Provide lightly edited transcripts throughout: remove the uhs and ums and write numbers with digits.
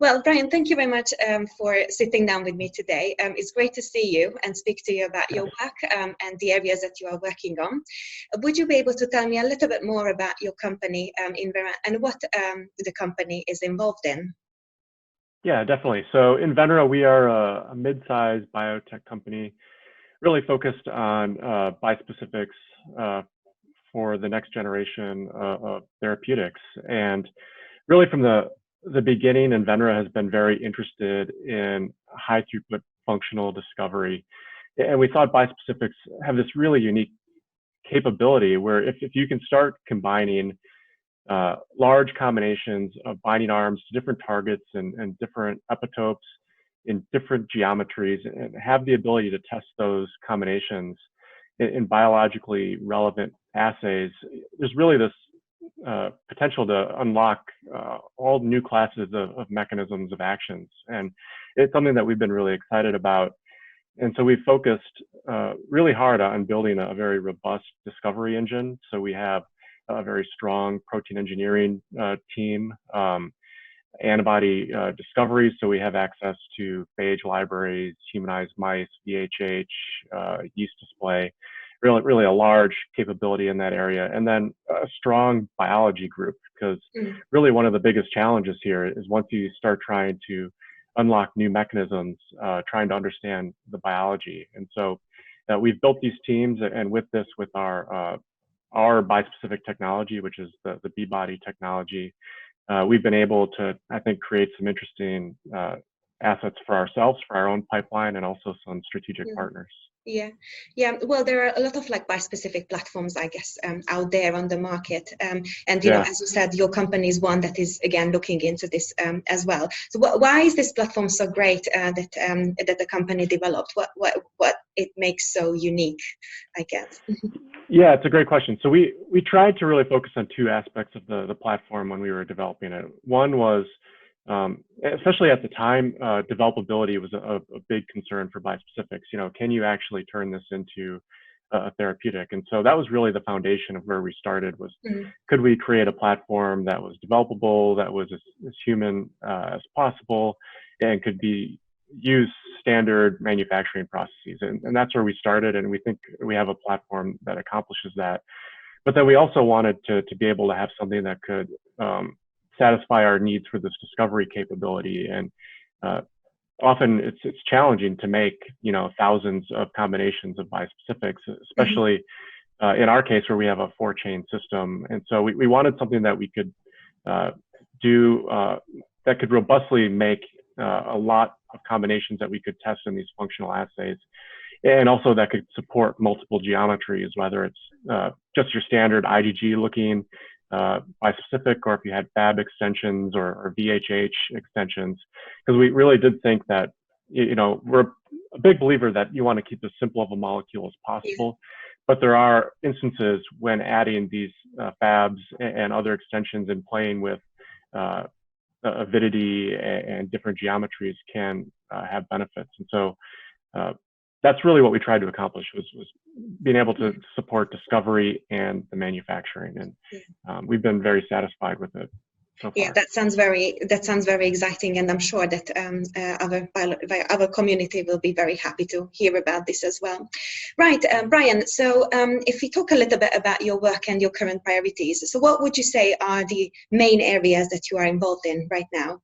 Well, Bryan, thank you very much for sitting down with me today. It's great to see you and speak to you about your work and the areas that you are working on. Would you be able to tell me a little bit more about your company, Invenra, and what the company is involved in? Yeah, definitely. So Invenra, we are a mid-sized biotech company, really focused on bispecifics for the next generation of therapeutics. And really from the beginning, Invenra has been very interested in high throughput functional discovery. And we thought bispecifics have this really unique capability where if you can start combining large combinations of binding arms to different targets and different epitopes in different geometries and have the ability to test those combinations in biologically relevant assays, there's really this potential to unlock all new classes of mechanisms of actions. And it's something that we've been really excited about. And so we've focused really hard on building a very robust discovery engine. So we have a very strong protein engineering team, antibody discoveries. So we have access to phage libraries, humanized mice, VHH, yeast display, really a large capability in that area. And then a strong biology group, because really one of the biggest challenges here is once you start trying to unlock new mechanisms, trying to understand the biology. And so we've built these teams, and with our bispecific technology, which is the B-body technology, we've been able to, I think, create some interesting assets for ourselves, for our own pipeline, and also some strategic partners. Yeah. Well, there are a lot of like bispecific platforms, I guess, out there on the market. And you know, as you said, your company is one that is again looking into this as well. So why is this platform so great that the company developed? What it makes so unique, I guess? Yeah, it's a great question. So we tried to really focus on two aspects of the platform when we were developing it. One was, especially at the time, developability was a big concern for bispecifics. You know, can you actually turn this into a therapeutic? And so that was really the foundation of where we started was, could we create a platform that was developable, that was as human as possible, and could be use standard manufacturing processes? And that's where we started, and we think we have a platform that accomplishes that. But then we also wanted to be able to have something that could satisfy our needs for this discovery capability. And often it's challenging to make, you know, thousands of combinations of bispecifics, especially in our case where we have a 4-chain system. And so we wanted something that we could do that could robustly make a lot of combinations that we could test in these functional assays, and also that could support multiple geometries, whether it's just your standard IgG looking bispecific, or if you had Fab extensions or VHH extensions, because we really did think that, you know, we're a big believer that you want to keep as simple of a molecule as possible, but there are instances when adding these Fabs and other extensions and playing with avidity and different geometries can have benefits. And so that's really what we tried to accomplish was being able to support discovery and the manufacturing, and we've been very satisfied with it so far. Yeah, that sounds very exciting, and I'm sure that our community will be very happy to hear about this as well. Right, Bryan. So if we talk a little bit about your work and your current priorities, so what would you say are the main areas that you are involved in right now?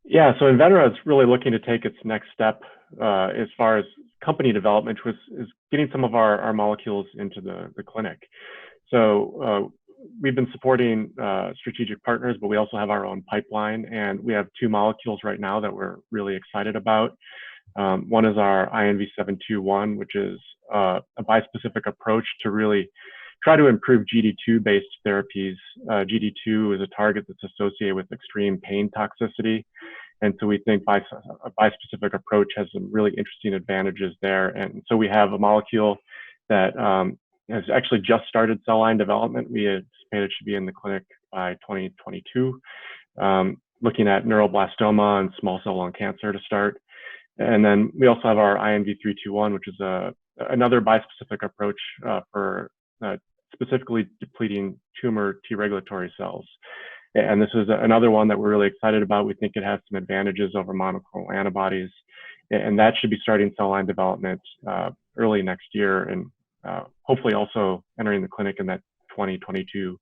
Yeah, so Invenra is really looking to take its next step as far as company development, which is getting some of our molecules into the clinic. So we've been supporting strategic partners, but we also have our own pipeline, and we have 2 molecules right now that we're really excited about. One is our INV-721, which is a bispecific approach to really try to improve GD2-based therapies. GD2 is a target that's associated with extreme pain toxicity. And so we think a bispecific approach has some really interesting advantages there. And so we have a molecule that has actually just started cell line development. We anticipate it should be in the clinic by 2022, looking at neuroblastoma and small cell lung cancer to start. And then we also have our INV-321, which is another bispecific approach for specifically depleting tumor T regulatory cells. And this is another one that we're really excited about. We think it has some advantages over monoclonal antibodies, and that should be starting cell line development early next year, and hopefully also entering the clinic in that 2022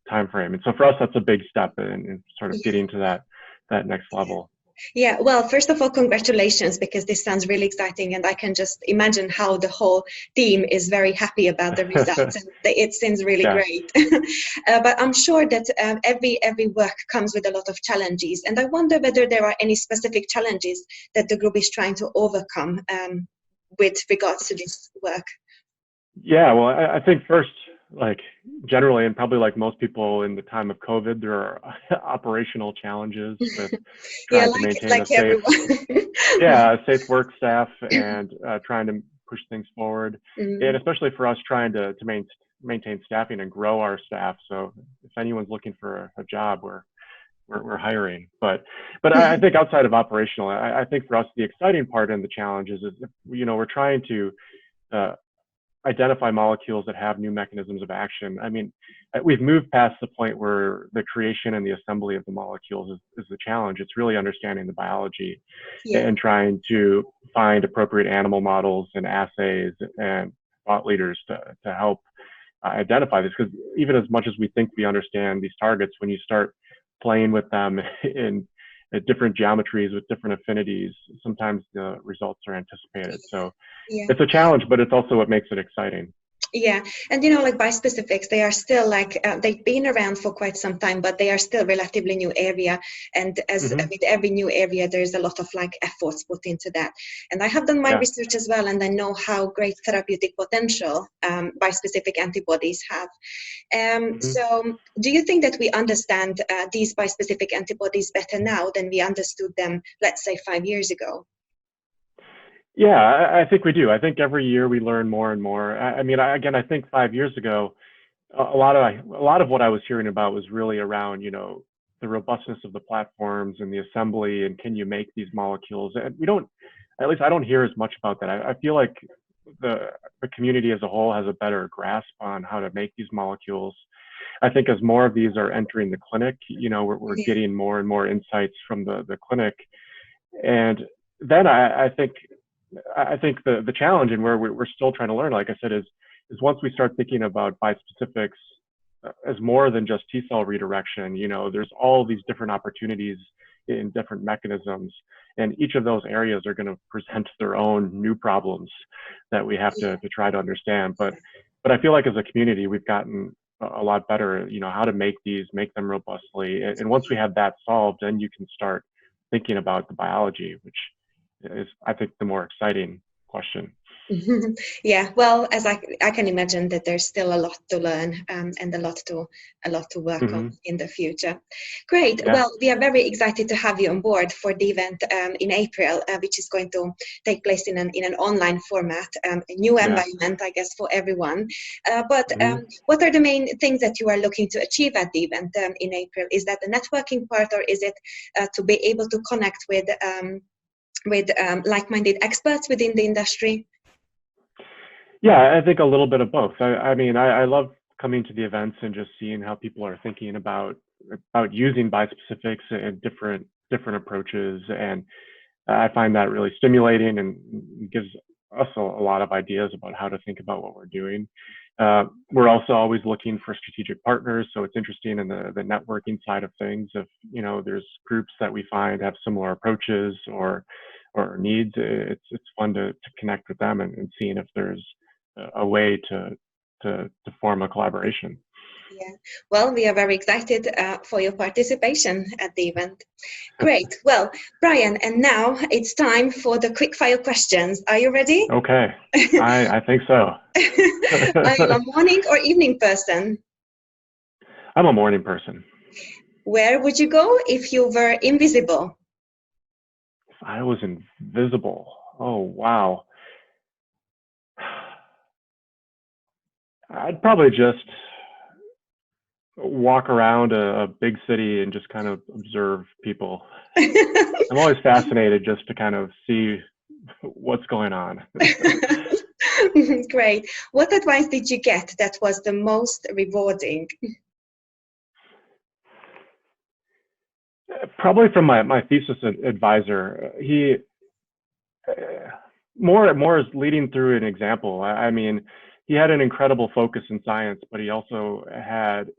timeframe. And so for us, that's a big step in sort of getting to that next level. Yeah, well, first of all, congratulations, because this sounds really exciting, and I can just imagine how the whole team is very happy about the results, and it seems really great. But I'm sure that every work comes with a lot of challenges, and I wonder whether there are any specific challenges that the group is trying to overcome with regards to this work. Yeah, well, I think first, like generally, and probably like most people in the time of COVID, there are operational challenges with trying to maintain a safe work staff and trying to push things forward. And especially for us trying to maintain staffing and grow our staff. So if anyone's looking for a job, we're hiring. But I think outside of operational, I think for us, the exciting part and the challenges is, we're trying to identify molecules that have new mechanisms of action. I mean, we've moved past the point where the creation and the assembly of the molecules is the challenge. It's really understanding the biology and trying to find appropriate animal models and assays and thought leaders to help identify this. Because even as much as we think we understand these targets, when you start playing with them in different geometries with different affinities, sometimes the results are anticipated. So it's a challenge, but it's also what makes it exciting. Yeah, and like bispecifics, they are still like they've been around for quite some time, but they are still relatively new area. And as with every new area, there's a lot of like efforts put into that. And I have done my research as well, and I know how great therapeutic potential bispecific antibodies have. So, do you think that we understand these bispecific antibodies better now than we understood them, let's say, 5 years ago? Yeah, I think we do. I think every year we learn more and more. I mean, I think 5 years ago, a lot of what I was hearing about was really around, the robustness of the platforms and the assembly, and can you make these molecules? And at least I don't hear as much about that. I feel like the community as a whole has a better grasp on how to make these molecules. I think as more of these are entering the clinic, we're getting more and more insights from the clinic. And then I think the challenge, and where we're still trying to learn, like I said, is once we start thinking about bispecifics as more than just T-cell redirection, there's all these different opportunities in different mechanisms, and each of those areas are going to present their own new problems that we have to try to understand. But I feel like as a community, we've gotten a lot better, how to make them robustly. And once we have that solved, then you can start thinking about the biology, which is, I think, the more exciting question. Yeah, well, as I can imagine that there's still a lot to learn and a lot to work on in the future. Great. Yeah. Well, we are very excited to have you on board for the event in April, which is going to take place in an online format, a new environment, I guess, for everyone. But what are the main things that you are looking to achieve at the event in April? Is that the networking part, or is it to be able to connect with like-minded experts within the industry? Yeah, I think a little bit of both. I mean, I love coming to the events and just seeing how people are thinking about using bispecifics and different approaches, and I find that really stimulating and gives us a lot of ideas about how to think about what we're doing. We're also always looking for strategic partners, so it's interesting in the networking side of things. If there's groups that we find have similar approaches or needs, it's fun to connect with them and seeing if there's a way to form a collaboration. Yeah, well, we are very excited for your participation at the event. Great. Well, Bryan, and now it's time for the quick fire questions. Are you ready? Okay, I think so. Are you a morning or evening person? I'm a morning person. Where would you go if you were invisible? If I was invisible, oh wow. I'd probably just walk around a big city and just kind of observe people. I'm always fascinated just to kind of see what's going on. Great. What advice did you get that was the most rewarding? Probably from my thesis advisor. He more is leading through an example. I mean, he had an incredible focus in science, but he also had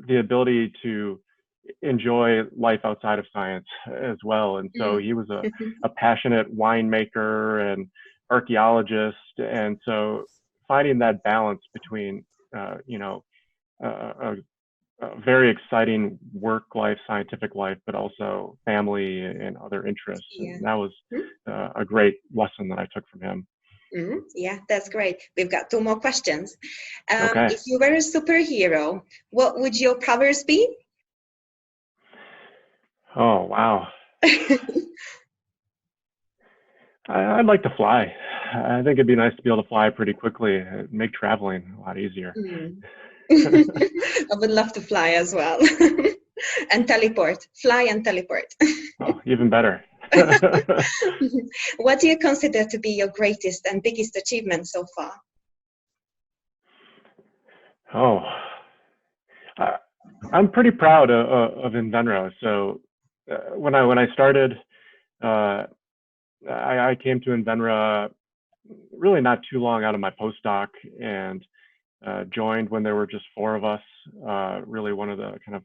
the ability to enjoy life outside of science as well. And so he was a passionate winemaker and archaeologist. And so finding that balance between, you know, a very exciting work life, scientific life, but also family and other interests. Yeah. And that was a great lesson that I took from him. Yeah, that's great. We've got 2 more questions. Okay. If you were a superhero, what would your powers be? Oh, wow. I'd like to fly. I think it'd be nice to be able to fly pretty quickly. It'd make traveling a lot easier. I would love to fly as well. And teleport. Fly and teleport. Oh, even better. What do you consider to be your greatest and biggest achievement so far? Oh, I'm pretty proud of Invenra. So when I started, I came to Invenra really not too long out of my postdoc, and joined when there were just 4 of us, really one of the kind of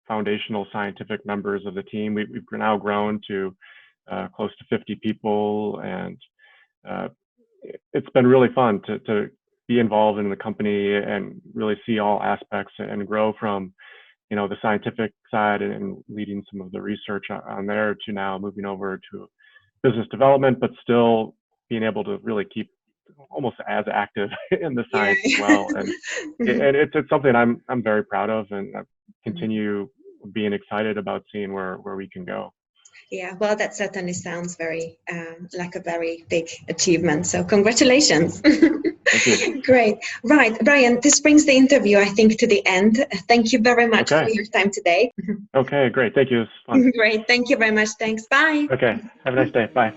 foundational scientific members of the team. We've now grown to close to 50 people, and it's been really fun to be involved in the company and really see all aspects and grow from, you know, the scientific side and leading some of the research on there to now moving over to business development, but still being able to really keep almost as active in the science as well. And it's something I'm very proud of, and I continue being excited about seeing where we can go. Yeah, well, that certainly sounds very like a very big achievement. So congratulations. Thank you. Great. Right, Bryan, this brings the interview, I think, to the end. Thank you very much for your time today. Okay, great. Thank you. It was fun. Great. Thank you very much. Thanks. Bye. Okay. Have a nice day. Bye.